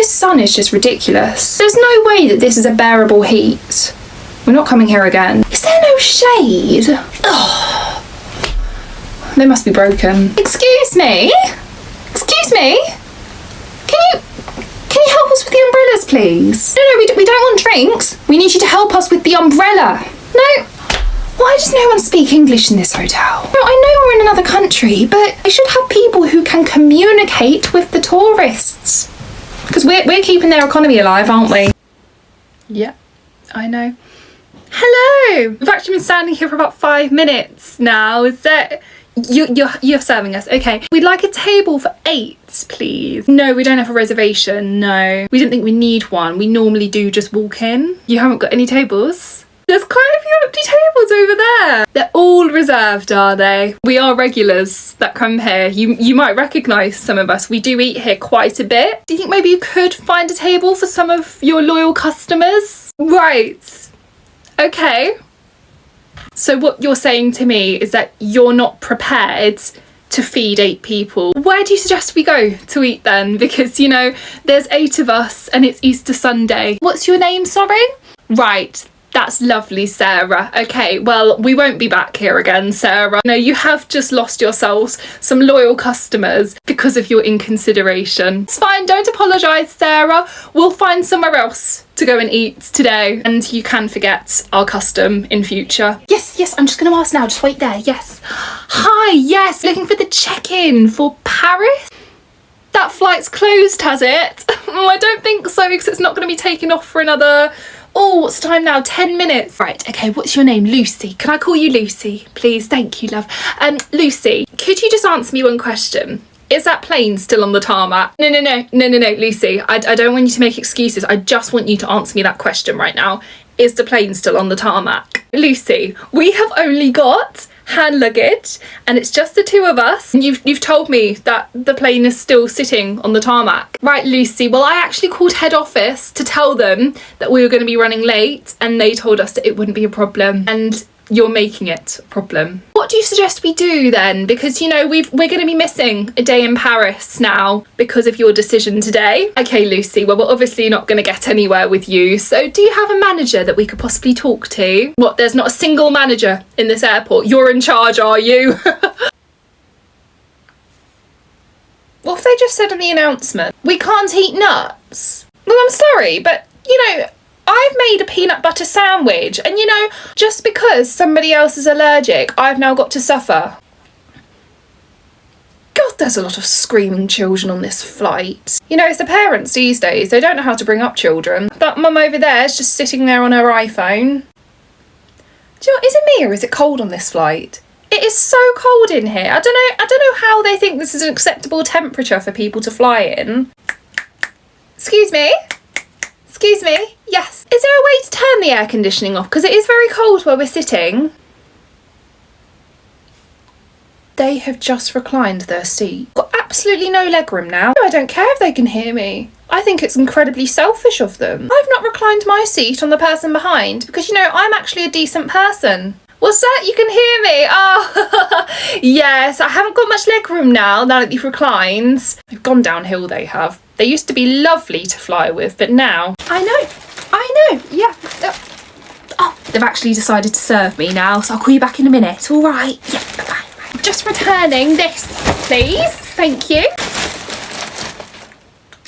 This sun is just ridiculous. There's no way that this is a bearable heat. We're not coming here again. Is there no shade? Oh, they must be broken. Excuse me? Excuse me? Can you help us with the umbrellas, please? No, we don't want drinks. We need you to help us with the umbrella. No. Why does no one speak English in this hotel? No, I know we're in another country, but I should have people who can communicate with the tourists. Because we're keeping their economy alive, aren't we? Yeah, I know. Hello! We've actually been standing here for about 5 minutes now. Is that... You're serving us, okay. We'd like a table for 8, please. No, we don't have a reservation, no. We didn't think we need one. We normally do just walk in. You haven't got any tables? There's quite a few empty tables over there. They're all reserved, are they? We are regulars that come here. You might recognise some of us. We do eat here quite a bit. Do you think maybe you could find a table for some of your loyal customers? Right. Okay. So what you're saying to me is that you're not prepared to feed 8 people. Where do you suggest we go to eat then? Because, you know, there's 8 of us and it's Easter Sunday. What's your name, sorry? Right. That's lovely, Sarah. Okay, well, we won't be back here again, Sarah. No, you have just lost yourselves some loyal customers because of your inconsideration. It's fine, don't apologise, Sarah. We'll find somewhere else to go and eat today. And you can forget our custom in future. Yes, I'm just going to ask now. Just wait there. Yes. Hi, yes. Looking for the check-in for Paris? That flight's closed, has it? I don't think so, because it's not going to be taken off for another... Oh, what's the time now? 10 minutes. Right, okay, what's your name? Lucy. Can I call you Lucy, please? Thank you, love. Lucy, could you just answer me one question? Is that plane still on the tarmac? No, Lucy. I don't want you to make excuses. I just want you to answer me that question right now. Is the plane still on the tarmac? Lucy, we have only got hand luggage and it's just the 2 of us. You've told me that the plane is still sitting on the tarmac. Right, Lucy, well, I actually called head office to tell them that we were going to be running late and they told us that it wouldn't be a problem and you're making it a problem. What do you suggest we do then? Because, you know, we're going to be missing a day in Paris now because of your decision today. Okay, Lucy, well, we're obviously not going to get anywhere with you. So do you have a manager that we could possibly talk to? What, there's not a single manager in this airport? You're in charge, are you? What if they just said in the announcement, we can't eat nuts? Well, I'm sorry, but, you know, I've made a peanut butter sandwich and, you know, just because somebody else is allergic, I've now got to suffer. God, there's a lot of screaming children on this flight. You know, it's the parents these days. They don't know how to bring up children. That mum over there is just sitting there on her iPhone. Do you know, is it me or is it cold on this flight? It is so cold in here. I don't know how they think this is an acceptable temperature for people to fly in. Excuse me? Excuse me? Yes. Is there a way to turn the air conditioning off? Because it is very cold where we're sitting. They have just reclined their seat. Got absolutely no legroom now. I don't care if they can hear me. I think it's incredibly selfish of them. I've not reclined my seat on the person behind because, you know, I'm actually a decent person. What's that? You can hear me? Oh, yes. I haven't got much legroom now that you've reclined. They've gone downhill, they have. They used to be lovely to fly with, but now... I know, yeah. Oh, they've actually decided to serve me now, so I'll call you back in a minute. All right. Yeah, bye-bye. Just returning this, please. Thank you.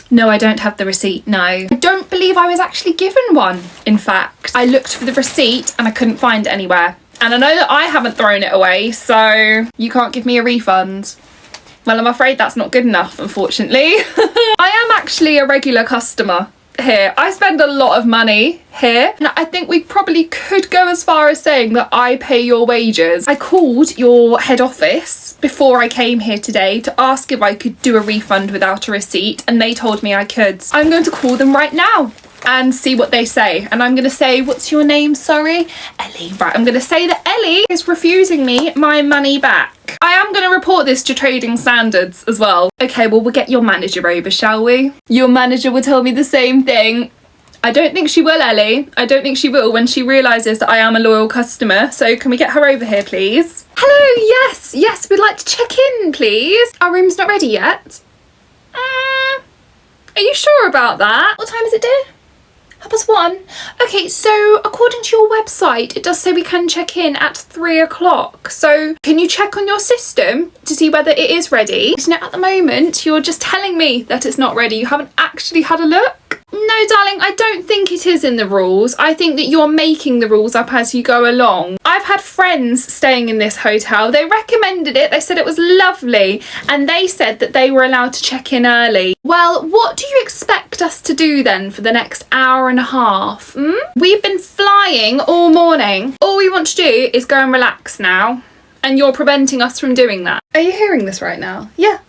No, I don't have the receipt, no. I don't believe I was actually given one, in fact. I looked for the receipt and I couldn't find it anywhere. And I know that I haven't thrown it away, so you can't give me a refund. Well, I'm afraid that's not good enough, unfortunately. I am actually a regular customer here. I spend a lot of money here. And I think we probably could go as far as saying that I pay your wages. I called your head office before I came here today to ask if I could do a refund without a receipt, and they told me I could. I'm going to call them right now and see what they say. And I'm going to say, what's your name? Sorry, Ellie. Right, I'm going to say that Ellie is refusing me my money back. I am going to report this to trading standards as well. Okay, well, we'll get your manager over, shall we? Your manager will tell me the same thing. I don't think she will, Ellie. I don't think she will when she realises that I am a loyal customer. So can we get her over here, please? Hello, yes, we'd like to check in, please. Our room's not ready yet. Are you sure about that? What time is it, dear? 1:30. Okay, so according to your website, it does say we can check in at 3 o'clock. So can you check on your system to see whether it is ready? You know, at the moment, you're just telling me that it's not ready. You haven't actually had a look. No, darling, I don't think it is in the rules. I think that you're making the rules up as you go along. I've had friends staying in this hotel. They recommended it. They said it was lovely. And they said that they were allowed to check in early. Well, what do you expect us to do then for the next hour and a half? We've been flying all morning. All we want to do is go and relax now. And you're preventing us from doing that. Are you hearing this right now? Yeah.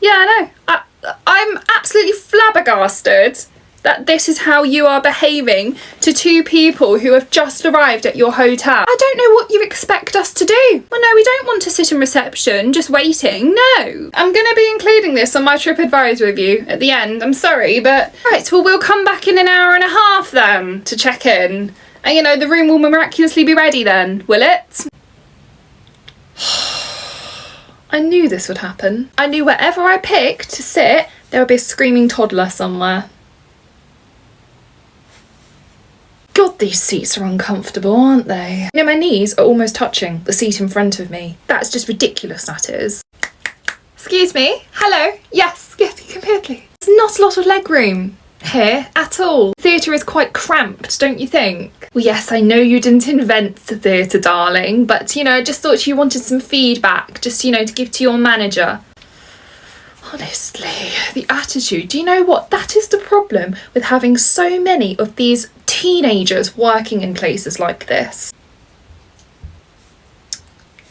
Yeah, I know. I'm absolutely flabbergasted that this is how you are behaving to two people who have just arrived at your hotel. I don't know what you expect us to do. Well, no, we don't want to sit in reception just waiting. No. I'm going to be including this on my TripAdvisor review at the end. I'm sorry, but... Right, well, we'll come back in an hour and a half then to check in. And, you know, the room will miraculously be ready then, will it? I knew this would happen. I knew wherever I picked to sit, there would be a screaming toddler somewhere. God, these seats are uncomfortable, aren't they? You know, my knees are almost touching the seat in front of me. That's just ridiculous, that is. Excuse me? Hello? Yes, you can hear, please. There's not a lot of leg room here at all. Theatre is quite cramped, don't you think? Well, yes, I know you didn't invent the theatre, darling, but, you know, I just thought you wanted some feedback, just, you know, to give to your manager. Honestly, the attitude. Do you know what? That is the problem with having so many of these teenagers working in places like this.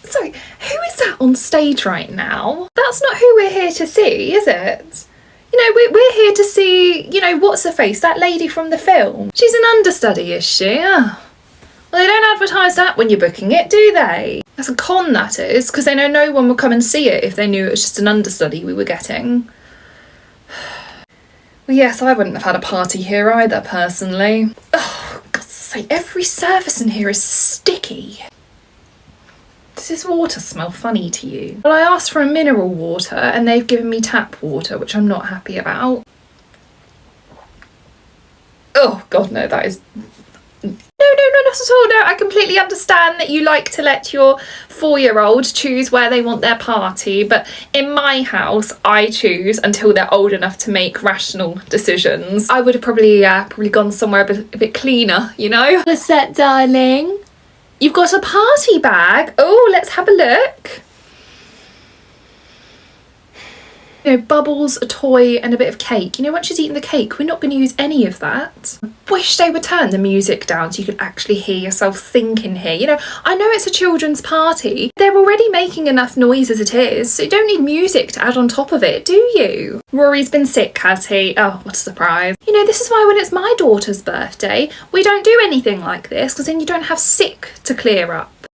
Sorry, who is that on stage right now? That's not who we're here to see, is it? You know, we're here to see, you know, what's her face, that lady from the film. She's an understudy, is she? Oh. Well, they don't advertise that when you're booking it, do they? That's a con, that is, because they know no one would come and see it if they knew it was just an understudy we were getting. Well, yes, I wouldn't have had a party here either, personally. Oh, God's sake, every surface in here is sticky. Does this water smell funny to you? Well, I asked for a mineral water and they've given me tap water, which I'm not happy about. Oh, God, no, that is... No, not at all. No, I completely understand that you like to let your 4-year-old choose where they want their party, but in my house, I choose until they're old enough to make rational decisions. I would have probably gone somewhere a bit cleaner, you know? The set, darling. You've got a party bag. Oh, let's have a look. You know, bubbles, a toy and a bit of cake. You know, once she's eaten the cake, we're not going to use any of that. I wish they would turn the music down so you could actually hear yourself think in here. You know, I know it's a children's party. They're already making enough noise as it is, so you don't need music to add on top of it, do you? Rory's been sick, has he? Oh, what a surprise. You know, this is why when it's my daughter's birthday, we don't do anything like this, because then you don't have sick to clear up.